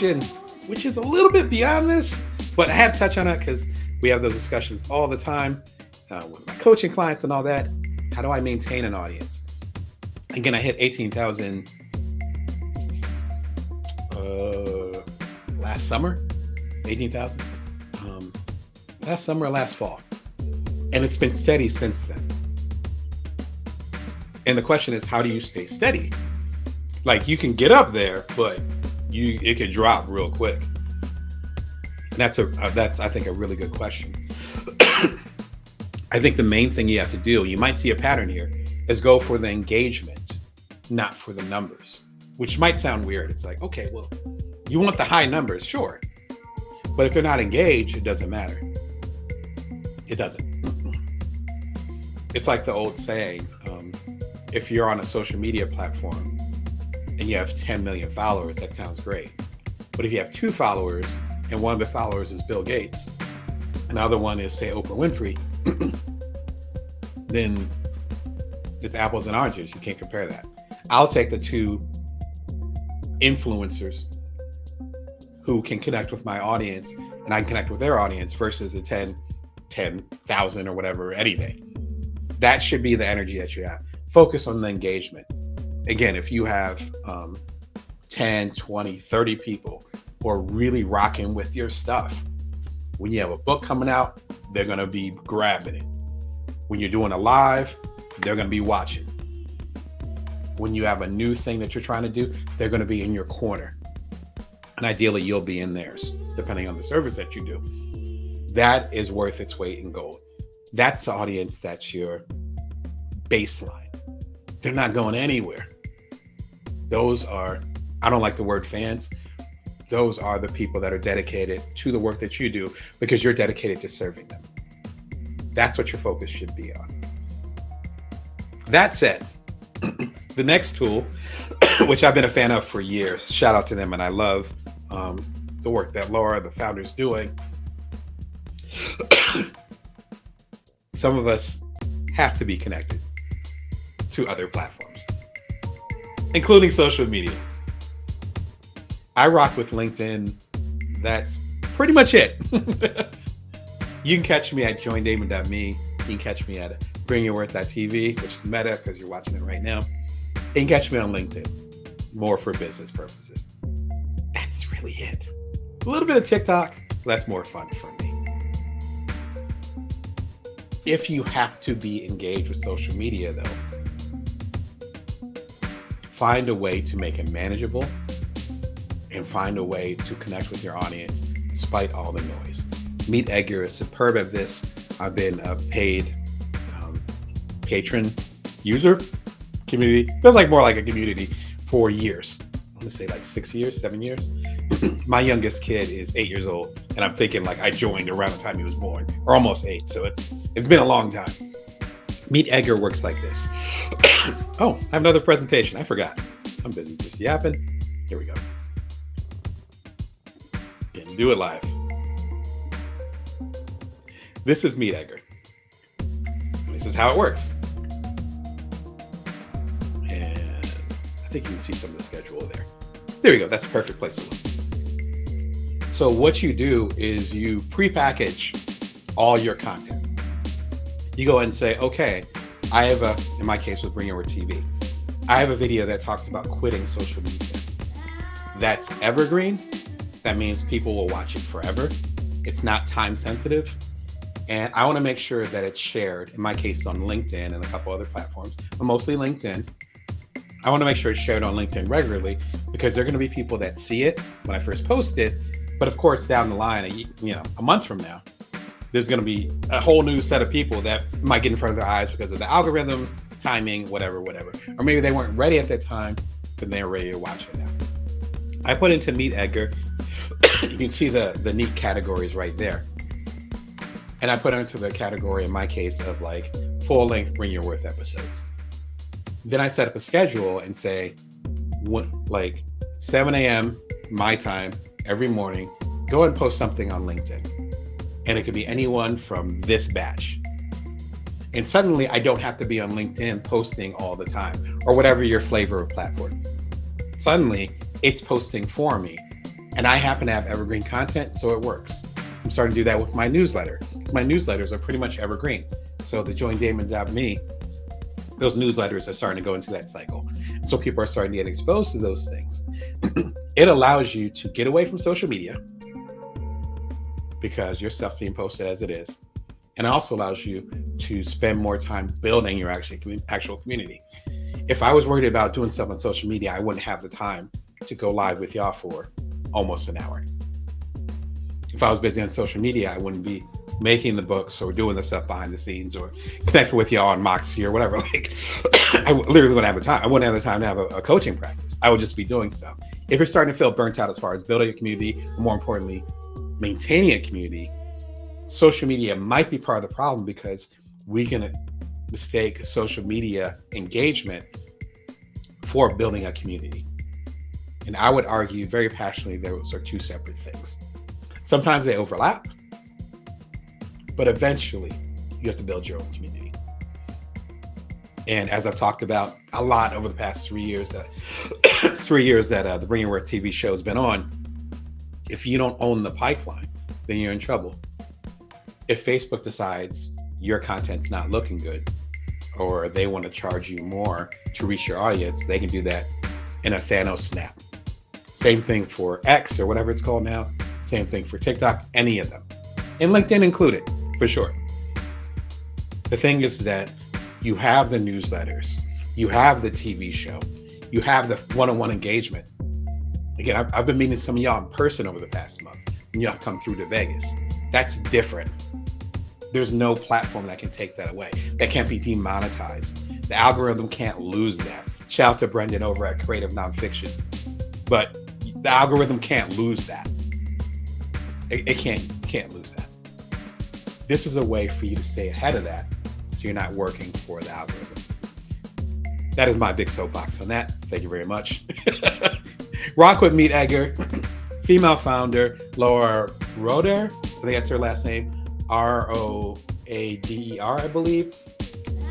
question, which is a little bit beyond this, but I had to touch on it because we have those discussions all the time with my coaching clients and all that. How do I maintain an audience? Again, I hit 18,000 last summer, 18,000 last summer or last fall. And it's been steady since then. And the question is, how do you stay steady? Like, you can get up there, but it can drop real quick. And that's I think a really good question. I think the main thing you have to do, you might see a pattern here, is go for the engagement, not for the numbers, which might sound weird. It's like, okay, well, you want the high numbers, sure. But if they're not engaged, it doesn't matter. It doesn't. It's like the old saying, if you're on a social media platform and you have 10 million followers, that sounds great. But if you have 2 followers and one of the followers is Bill Gates, and the other one is, say, Oprah Winfrey, then it's apples and oranges. You can't compare that. I'll take the 2 influencers who can connect with my audience and I can connect with their audience versus the 10,000 or whatever any day. That should be the energy that you have. Focus on the engagement. Again, if you have 10, 20, 30 people who are really rocking with your stuff, when you have a book coming out, they're going to be grabbing it. When you're doing a live, they're going to be watching. When you have a new thing that you're trying to do, they're going to be in your corner. And ideally, you'll be in theirs, depending on the service that you do. That is worth its weight in gold. That's the audience that's your baseline. They're not going anywhere. Those are, I don't like the word fans. Those are the people that are dedicated to the work that you do because you're dedicated to serving them. That's what your focus should be on. That said, the next tool, which I've been a fan of for years, shout out to them, and I love the work that Laura, the founder, is doing. Some of us have to be connected to other platforms, including social media. I rock with LinkedIn. That's pretty much it. You can catch me at joindamon.me. You can catch me at bringyourworth.tv, which is Meta because you're watching it right now. You can catch me on LinkedIn, more for business purposes. That's really it. A little bit of TikTok, that's more fun for me. If you have to be engaged with social media, though, find a way to make it manageable and find a way to connect with your audience despite all the noise. Meet Edgar is superb at this. I've been a paid patron user community. Feels like more like a community for years. I'm gonna say like 6 years, 7 years. My youngest kid is 8 years old, and I'm thinking like I joined around the time he was born, or almost 8. So it's been a long time. Meet Edgar works like this. Oh, I have another presentation. I forgot. I'm busy just yapping. Here we go. Can do it live. This is Meet Edgar. This is how it works. And I think you can see some of the schedule there. There we go. That's a perfect place to look. So what you do is you pre-package all your content. You go ahead and say, okay, I have in my case with Bring Your Worth TV, I have a video that talks about quitting social media. That's evergreen. That means people will watch it forever. It's not time sensitive. And I want to make sure that it's shared, in my case on LinkedIn and a couple other platforms, but mostly LinkedIn. I want to make sure it's shared on LinkedIn regularly because there are going to be people that see it when I first post it. But of course, down the line, a month from now, there's going to be a whole new set of people that might get in front of their eyes because of the algorithm, timing, whatever. Or maybe they weren't ready at that time, but they're ready to watch it now. I put into Meet Edgar. You can see the neat categories right there. And I put it into the category, in my case, of like full-length Bring Your Worth episodes. Then I set up a schedule and say, like 7 a.m. my time every morning, go ahead and post something on LinkedIn. And it could be anyone from this batch. And suddenly I don't have to be on LinkedIn posting all the time or whatever your flavor of platform. Suddenly it's posting for me And I happen to have evergreen content, so it works. I'm starting to do that with my newsletter, because my newsletters are pretty much evergreen. So the joindamon.me, those newsletters are starting to go into that cycle. So people are starting to get exposed to those things. It allows you to get away from social media because your stuff being posted as it is. And it also allows you to spend more time building your actual community. If I was worried about doing stuff on social media, I wouldn't have the time to go live with y'all for almost an hour. If I was busy on social media, I wouldn't be making the books or doing the stuff behind the scenes or connecting with y'all on Moxie or whatever. Like, I literally wouldn't have the time. I wouldn't have the time to have a coaching practice. I would just be doing stuff. If you're starting to feel burnt out as far as building a community, or more importantly, maintaining a community, social media might be part of the problem, because we can mistake social media engagement for building a community. And I would argue very passionately those are two separate things. Sometimes they overlap, but eventually you have to build your own community. And as I've talked about a lot over the past 3 years, that the Bring Your Worth TV show has been on, if you don't own the pipeline, then you're in trouble. If Facebook decides your content's not looking good, or they want to charge you more to reach your audience, they can do that in a Thanos snap. Same thing for X or whatever it's called now. Same thing for TikTok, any of them. And LinkedIn included, for sure. The thing is that you have the newsletters, you have the TV show, you have the one-on-one engagement. Again, I've been meeting some of y'all in person over the past month, and y'all come through to Vegas. That's different. There's no platform that can take that away. That can't be demonetized. The algorithm can't lose that. Shout out to Brendan over at Creative Nonfiction. But the algorithm can't lose that. It can't lose that. This is a way for you to stay ahead of that, so you're not working for the algorithm. That is my big soapbox on that. Thank you very much. Rock with Meet Edgar, female founder, Laura Roeder. I think that's her last name. Roader, I believe.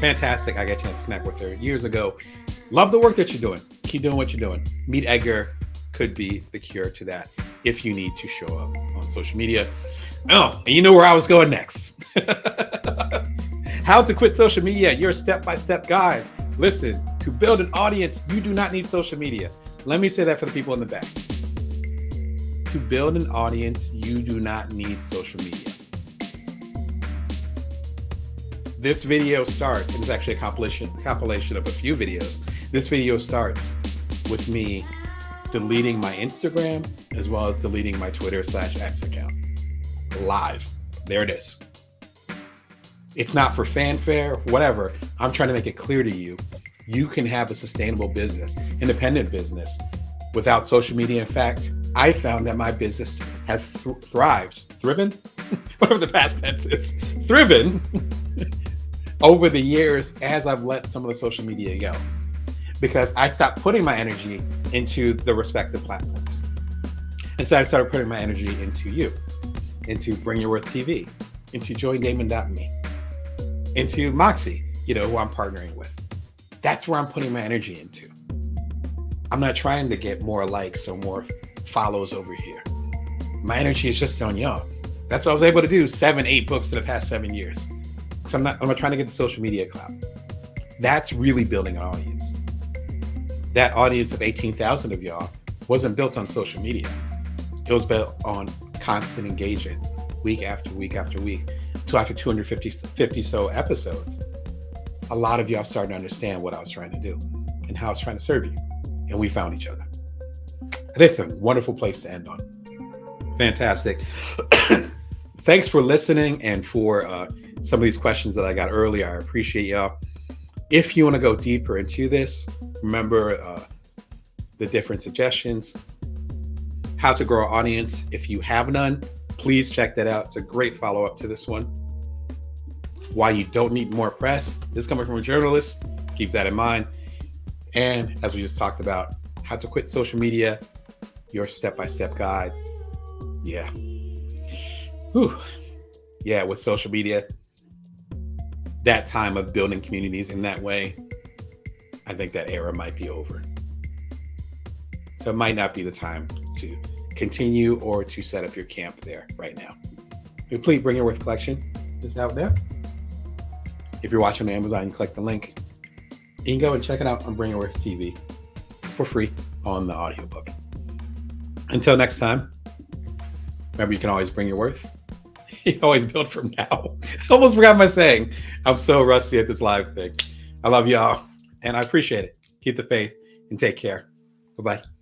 Fantastic. I got a chance to connect with her years ago. Love the work that you're doing. Keep doing what you're doing. Meet Edgar could be the cure to that if you need to show up on social media. Oh, and you know where I was going next. How to quit social media, your step-by-step guide. Listen, to build an audience, you do not need social media. Let me say that for the people in the back. To build an audience, you do not need social media. This video starts, and it's actually a compilation of a few videos. This video starts with me deleting my Instagram as well as deleting my Twitter/X account. Live. There it is. It's not for fanfare, whatever. I'm trying to make it clear to you. You can have a sustainable business, independent business, without social media. In fact, I found that my business has thriven, whatever the past tense is, thriven over the years as I've let some of the social media go. Because I stopped putting my energy into the respective platforms. Instead, I started putting my energy into you, into Bring Your Worth TV, into joindamon.me, into Moxie, who I'm partnering with. That's where I'm putting my energy into. I'm not trying to get more likes or more follows over here. My energy is just on y'all. That's what I was able to do 7-8 books in the past 7 years. So I'm not trying to get the social media clout. That's really building an audience. That audience of 18,000 of y'all wasn't built on social media. It was built on constant engagement, week after week after week. So after 250 so episodes, a lot of y'all started to understand what I was trying to do and how I was trying to serve you. And we found each other. That's a wonderful place to end on. Fantastic. Thanks for listening and for some of these questions that I got earlier. I appreciate y'all. If you want to go deeper into this, remember the different suggestions. How to grow an audience. If you have none, please check that out. It's a great follow-up to this one. Why you don't need more press. This is coming from a journalist. Keep that in mind. And as we just talked about, how to quit social media, your step-by-step guide. Yeah. Whew. Yeah, with social media, that time of building communities in that way, I think that era might be over. So it might not be the time to continue or to set up your camp there right now. The complete Bring Your Worth collection is out there. If you're watching on Amazon, you click the link. You can go and check it out on Bring Your Worth TV for free on the audiobook. Until next time, remember, you can always bring your worth. You can always build from now. I almost forgot my saying. I'm so rusty at this live thing. I love y'all, and I appreciate it. Keep the faith and take care. Bye-bye.